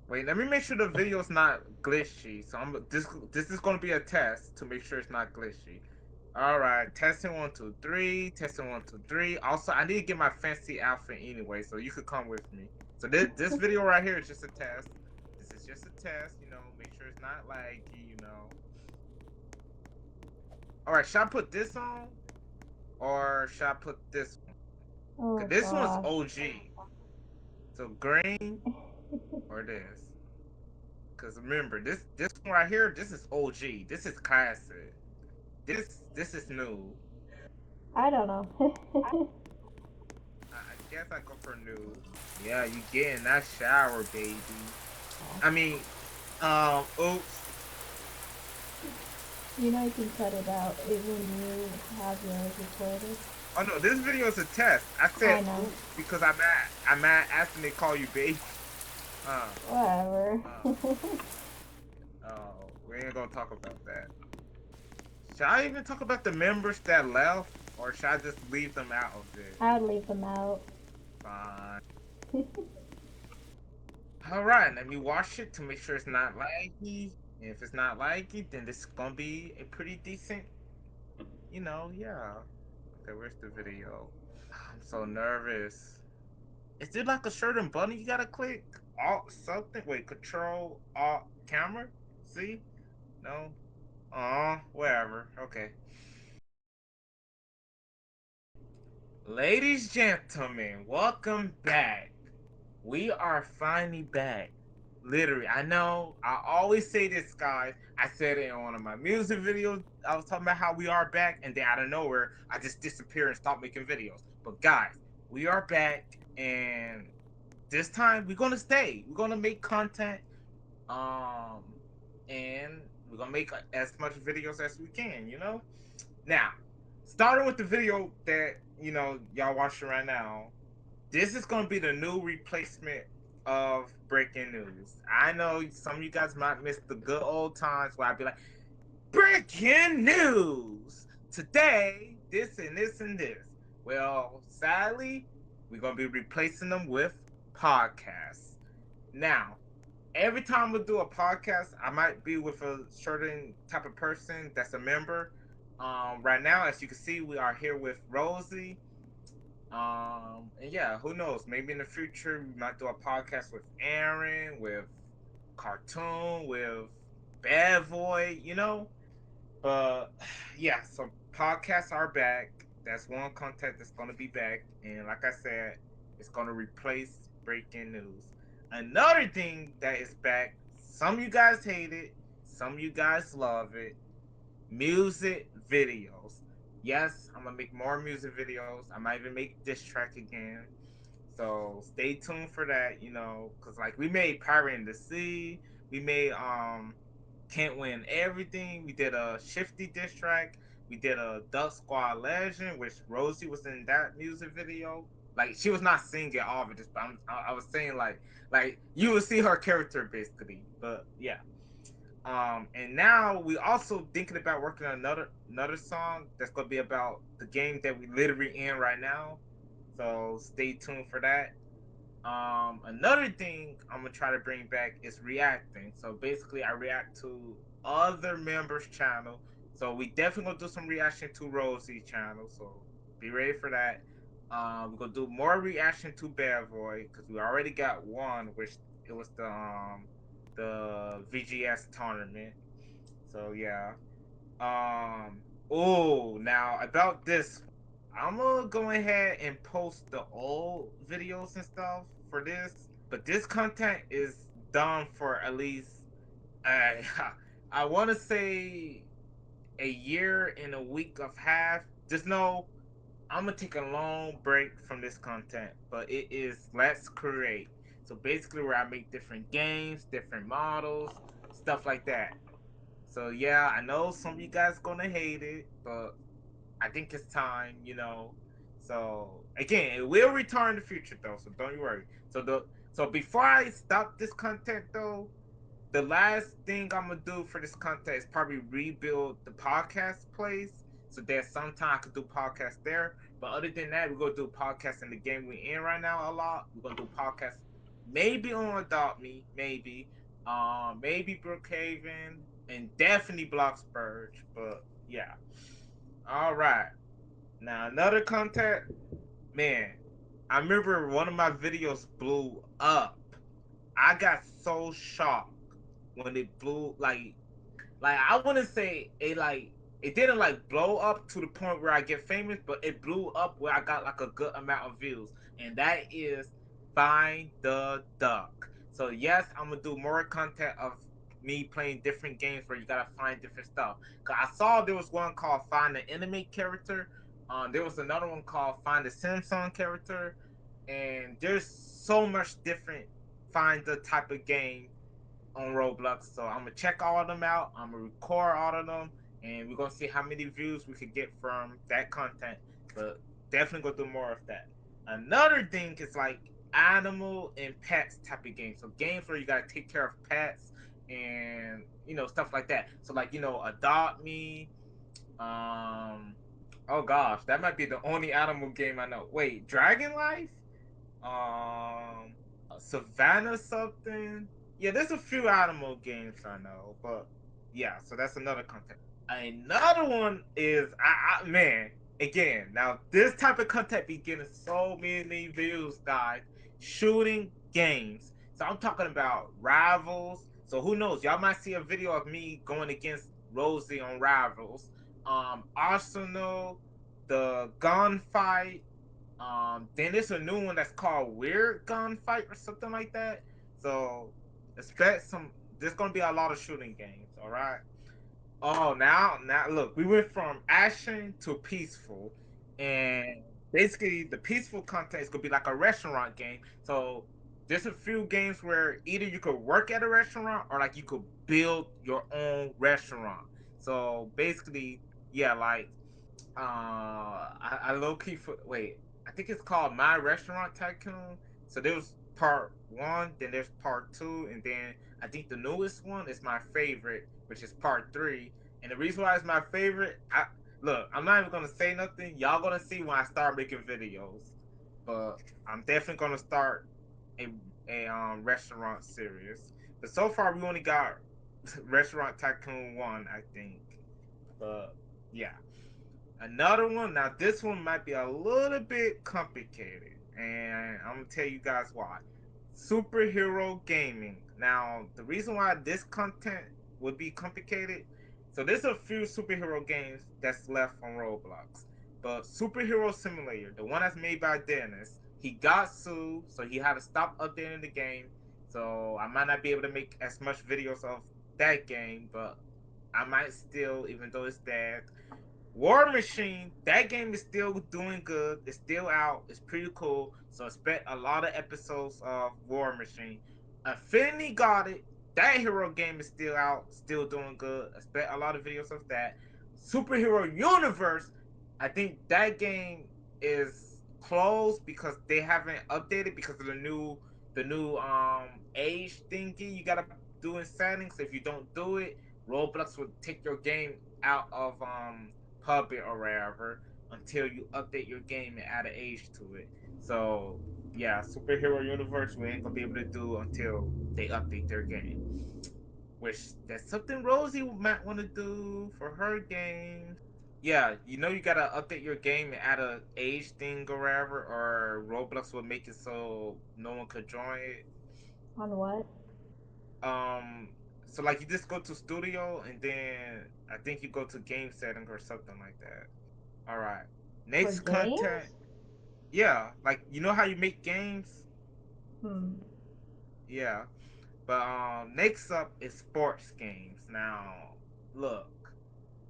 Wait, let me make sure the video's not glitchy. So this is gonna be a test to make sure it's not glitchy. All right, testing one, two, three. Testing one, two, three. Also, I need to get my fancy outfit anyway, so you could come with me. So this video right here is just a test. This is just a test, Make sure it's not laggy. All right, should I put this on or should I put this one? Cause Oh this one's gosh. OG. So green or this? Cause remember this one right here. This is OG. This is classic. This is new. I don't know. I guess I go for new. Yeah, you getting that shower, baby. I mean, oops. You know you can cut it out when you have yours recorded. Oh no, this video is a test. I I said know. oops because I'm mad asking they call you baby. Uh, Whatever. uh. Oh, we ain't gonna talk about that. Should I even talk about the members that left, or should I just leave them out of it? I would leave them out. Fine. All right, let me wash it to make sure it's not laggy. And if it's not laggy, then this is gonna be a pretty decent, yeah. Okay, where's the video? I'm so nervous. Is there like a certain button you gotta click? Alt something? Wait, control alt camera? See? No? Wherever. Okay. Ladies, gentlemen, welcome back. We are finally back. Literally, I know I always say this, guys. I said it in one of my music videos. I was talking about how we are back, and then out of nowhere, I just disappear and stop making videos. But guys, we are back, and this time we're gonna stay. We're gonna make content, um, and we're gonna make as much videos as we can. Now, starting with the video that y'all watching right now, this is gonna be the new replacement of breaking news. I know some of you guys might miss the good old times where I'd be like, breaking news today, this and this and this. Well, sadly, we're gonna be replacing them with podcasts. Now, every time we do a podcast, I might be with a certain type of person that's a member. Right now, as you can see, we are here with Rosie. And yeah, who knows? Maybe in the future we might do a podcast with Aaron, with Cartoon, with Bad Boy. But yeah, so podcasts are back. That's one content that's gonna be back, and like I said, it's gonna replace breaking news. Another thing that is back. Some of you guys hate it. Some of you guys love it. Music videos. Yes, I'm gonna make more music videos. I might even make this track again. So stay tuned for that, because like we made Pirate in the Sea, we made Can't Win Everything, we did a Shifty diss track, we did a Duck Squad Legend, which Rosie was in that music video. Like she was not singing all of it, but I was saying like you would see her character basically. But yeah. And now we also thinking about working on another song that's gonna be about the game that we literally in right now. So stay tuned for that. Another thing I'm gonna try to bring back is reacting. So basically, I react to other members' channel. So we definitely gonna do some reaction to Rosie channel. So be ready for that. We're gonna do more reaction to Bad Boy because we already got one, which it was the VGS tournament. So yeah. Oh, now about this, I'm gonna go ahead and post the old videos and stuff for this, but this content is done for at least uh, I want to say a year and a week of half. Just know I'm gonna take a long break from this content, but it is Let's Create. So basically, where I make different games, different models, stuff like that. So yeah, I know some of you guys gonna hate it, but I think it's time. So again, it will return in the future though, so don't you worry. So before I stop this content though, the last thing I'm gonna do for this content is probably rebuild the podcast place. So there's sometime I could do podcasts there. But other than that, we're gonna do podcasts in the game we're in right now a lot. We're gonna do podcasts maybe on Adopt Me, maybe. Maybe Brookhaven, and definitely Bloxburg. But yeah. All right. Now another content, man. I remember one of my videos blew up. I got so shocked when it blew like I wouldn't say it didn't like blow up to the point where I get famous, but it blew up where I got like a good amount of views, and that is Find the Duck. So yes, I'm gonna do more content of me playing different games where you gotta find different stuff. Cause I saw there was one called Find the Enemy Character. There was another one called Find the Simpson Character, and there's so much different find the type of game on Roblox. So I'm gonna check all of them out. I'm gonna record all of them, and we're gonna see how many views we could get from that content. But definitely gonna do more of that. Another thing is like animal and pets type of games. So games where you gotta take care of pets and stuff like that. So like Adopt Me. Um, oh gosh, that might be the only animal game I know. Wait, Dragon Life. Um, Savannah something. Yeah, there's a few animal games I know, but yeah, so that's another content. Another one is man, again, now this type of content be getting so many views, guys. Shooting games. So I'm talking about Rivals. So who knows? Y'all might see a video of me going against Rosie on Rivals. Arsenal, the gunfight, then there's a new one that's called Weird Gunfight or something like that. So expect some. There's gonna be a lot of shooting games. All right. Oh, now look, we went from action to peaceful, and basically the peaceful content is gonna be like a restaurant game. So there's a few games where either you could work at a restaurant or like you could build your own restaurant. So basically, yeah, like I low key wait. I think it's called My Restaurant Tycoon. So there's part one, then there's part two, and then I think the newest one is my favorite, which is part three. And the reason why it's my favorite, I'm not even gonna say nothing. Y'all gonna see when I start making videos. But I'm definitely gonna start a restaurant series. But so far we only got Restaurant Tycoon 1, I think. But yeah. Another one. Now this one might be a little bit complicated, and I'm gonna tell you guys why. Superhero gaming. Now the reason why this content would be complicated. So there's a few superhero games that's left on Roblox, but Superhero Simulator, the one that's made by Dennis, he got sued, so he had to stop updating the game. So I might not be able to make as much videos of that game, but I might still, even though it's dead. War Machine, that game is still doing good. It's still out. It's pretty cool. So expect a lot of episodes of War Machine. Affinity got it. That hero game is still out, still doing good. Expect a lot of videos of that. Superhero Universe, I think that game is closed because they haven't updated because of the new age thingy you gotta do in settings. If you don't do it, Roblox will take your game out of Puppet or wherever until you update your game and add an age to it. So yeah, superhero universe we ain't gonna be able to do until they update their game. Which that's something Rosie might want to do for her game. Yeah, you gotta update your game and add a age thing or wherever, or Roblox will make it so no one could join it. On what? Um, so like you just go to studio and then I think you go to game setting or something like that. All right. For Next content. games? Yeah, like you know how you make games? Hmm. Yeah. But next up is sports games. Now, look,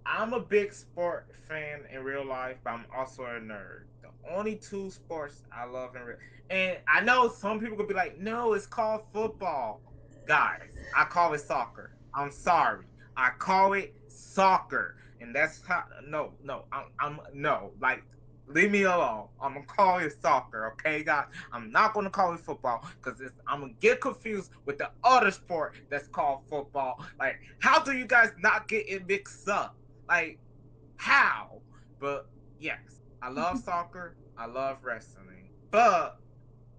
I'm a big sport fan in real life, but I'm also a nerd. The only two sports I love in real, and I know some people could be like, "No, it's called football." Guys, I call it soccer. I'm sorry, I call it soccer, and that's how. No, no, I'm no, like, leave me alone. I'm gonna call it soccer, okay, guys? I'm not gonna call it football because I'm gonna get confused with the other sport that's called football. Like, how do you guys not get it mixed up? Like, how? But yes, I love soccer. I love wrestling. But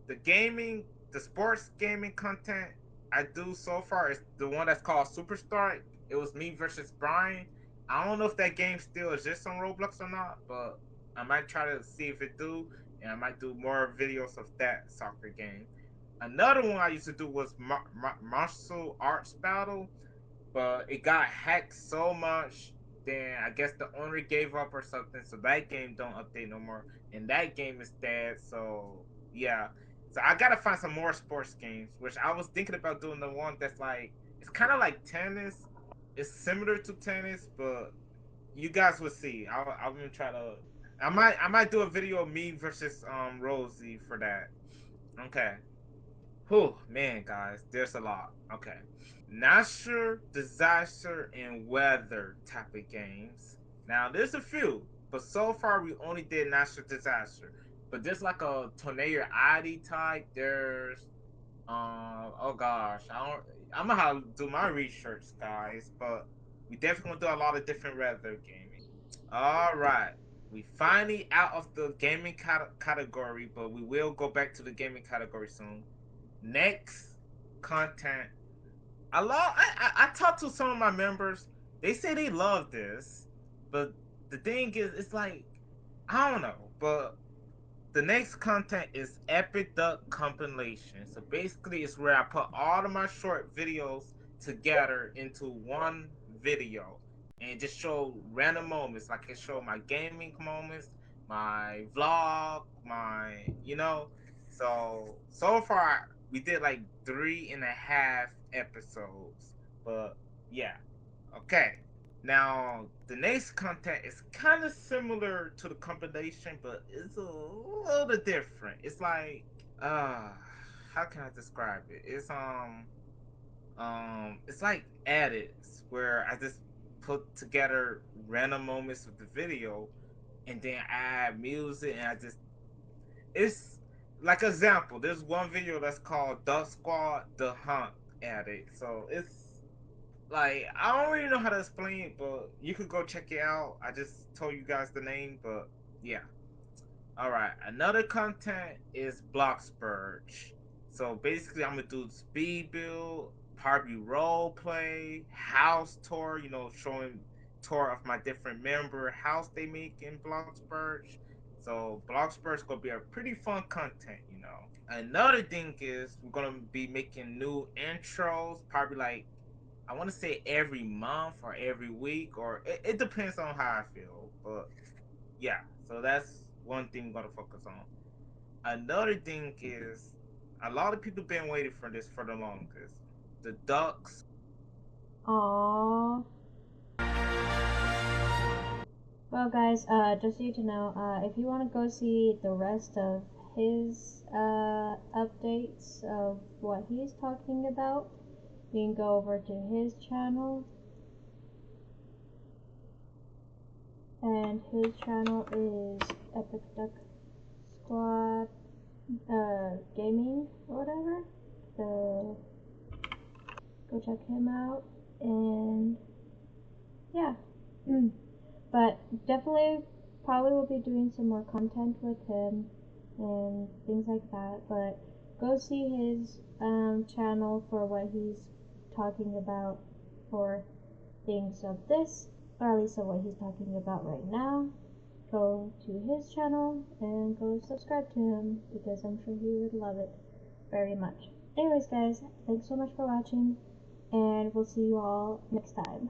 the gaming, the sports gaming content I do so far is the one that's called Superstar. It was me versus Brian. I don't know if that game still exists on Roblox or not, but I might try to see if it do, and I might do more videos of that soccer game. Another one I used to do was martial arts battle, but it got hacked so much. Then I guess the owner gave up or something, so that game don't update no more, and that game is dead. So yeah, so I gotta find some more sports games, which I was thinking about doing the one that's like it's kind of like tennis. It's similar to tennis, but you guys will see. I'm gonna try to. I might do a video of me versus Rosie for that. Okay. Whew, man, guys, there's a lot. Okay. Natural disaster and weather type of games. Now there's a few, but so far we only did natural disaster. But there's like a tornado ID type. There's oh gosh, I'm gonna have to do my research, guys. But we definitely gonna do a lot of different weather gaming. All right. We finally out of the gaming category, but we will go back to the gaming category soon. Next content I talked to some of my members. They say they love this, but the thing is, it's like I don't know. But the next content is Epic Duck compilation. So basically, it's where I put all of my short videos together into one video and just show random moments. Like it show my gaming moments, my vlog, my So far we did like 3.5 episodes, but yeah, okay. Now, the next content is kind of similar to the compilation, but it's a little different. It's like, uh, how can I describe it? It's like edits where I just put together random moments of the video, and then add music, and it's like example. There's one video that's called Duck Squad The Hunt Edit, so it's like I don't really know how to explain it, but you could go check it out. I just told you guys the name, but yeah. All right. Another content is Block Spurge. So basically, I'm gonna do speed build, probably role play, house tour. Showing tour of my different member house they make in Block Spurge. So Block Spurge gonna be a pretty fun content. Another thing is we're gonna be making new intros, probably like I want to say every month or every week, or it depends on how I feel. But yeah, so that's one thing we're gonna focus on. Another thing is a lot of people been waiting for this for the longest. The ducks. Aww. Well, guys, just so you to know, if you want to go see the rest of his updates of what he's talking about, you can go over to his channel, and his channel is Epic Duck Squad Gaming or whatever. So go check him out, and yeah. But definitely, probably will be doing some more content with him and things like that. But go see his channel for what he's talking about for things of this, or at least of what he's talking about right now. Go to his channel and go subscribe to him because I'm sure he would love it very much. Anyways, guys, thanks so much for watching, and we'll see you all next time.